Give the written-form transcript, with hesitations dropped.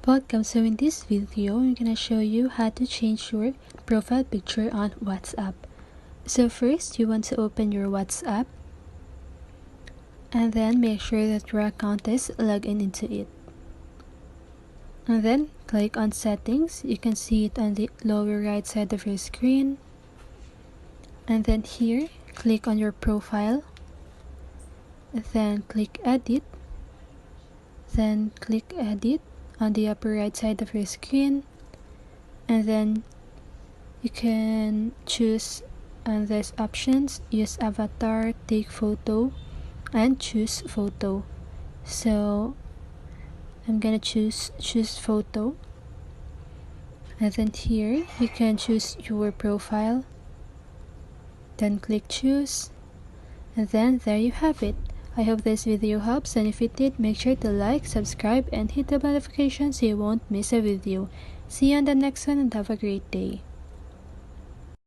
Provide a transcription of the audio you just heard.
Welcome. So in this video, I'm gonna show you how to change your profile picture on WhatsApp. So first, you want to open your WhatsApp and then make sure that your account is logged into it. And then click on settings. You can see it on the lower right side of your screen. And then here, click on your profile. Then click edit. Then click edit on the upper right side of your screen, and then you can choose on these options: use avatar, take photo, and choose photo. So I'm gonna choose photo, and then here you can choose your profile, then click choose, and then there you have it. I hope this video helps, and if it did, make sure to like, subscribe, and hit the bell notification so you won't miss a video. See you on the next one, and have a great day.